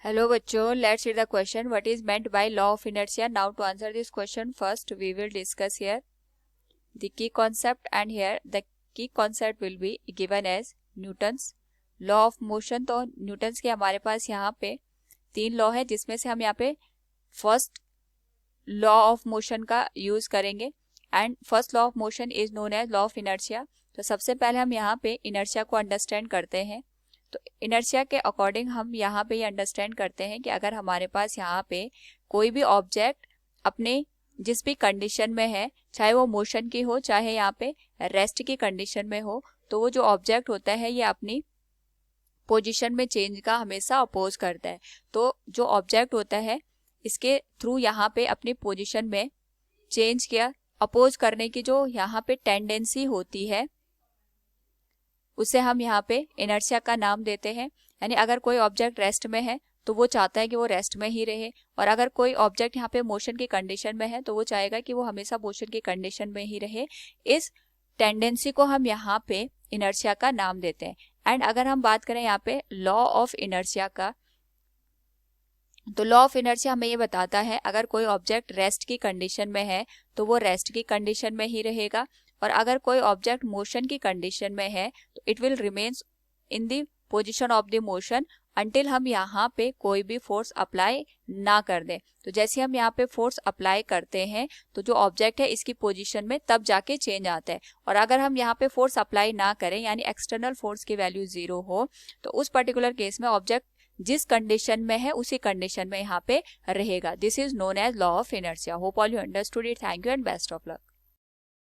Hello बच्चों, let's read the question. What is meant by law of inertia? Now to answer this question, first we will discuss here the key concept, and here the key concept will be given as Newton's law of motion. तो Newton's के हमारे पास यहाँ पे 3 law है, जिसमें से हम यहाँ पे फर्स्ट लॉ ऑफ मोशन का यूज करेंगे and first law of motion is known as law of inertia. तो सबसे पहले हम यहाँ पे इनर्शिया को अंडरस्टैंड करते हैं. तो इनर्शिया के अकॉर्डिंग हम यहाँ पे ये अंडरस्टैंड करते हैं कि अगर हमारे पास यहाँ पे कोई भी ऑब्जेक्ट अपने जिस भी कंडीशन में है, चाहे वो मोशन की हो चाहे यहाँ पे रेस्ट की कंडीशन में हो, तो वो जो ऑब्जेक्ट होता है ये अपनी पोजीशन में चेंज का हमेशा अपोज करता है. तो जो ऑब्जेक्ट होता है इसके थ्रू यहाँ पे अपनी पोजीशन में चेंज किया अपोज करने की जो यहाँ पे टेंडेंसी होती है उसे हम यहाँ पे इनर्शिया का नाम देते हैं. यानी अगर कोई ऑब्जेक्ट रेस्ट में है तो वो चाहता है कि वो रेस्ट में ही रहे, और अगर कोई ऑब्जेक्ट यहाँ पे मोशन की कंडीशन में है तो वो चाहेगा कि वो हमेशा मोशन की कंडीशन में ही रहे. इस टेंडेंसी को हम यहाँ पे इनर्शिया का नाम देते हैं. एंड अगर हम बात करें यहाँ पे लॉ ऑफ इनर्शिया का, तो लॉ ऑफ इनर्शिया हमें ये बताता है अगर कोई ऑब्जेक्ट रेस्ट की कंडीशन में है तो वो रेस्ट की कंडीशन में ही रहेगा, और अगर कोई ऑब्जेक्ट मोशन की कंडीशन में है तो it will remains in the position of the motion until हम यहाँ पे कोई भी फोर्स अप्लाई ना कर दें. तो जैसे हम यहाँ पे फोर्स अप्लाई करते हैं तो जो ऑब्जेक्ट है इसकी पोजीशन में तब जाके चेंज आता है, और अगर हम यहाँ पे फोर्स अप्लाई ना करें यानी एक्सटर्नल फोर्स की वैल्यू 0 हो तो उस पर्टिकुलर केस में ऑब्जेक्ट जिस कंडीशन में है उसी कंडीशन में यहाँ पे रहेगा. This is known as law of inertia. Hope all you understood it. Thank you and best of luck.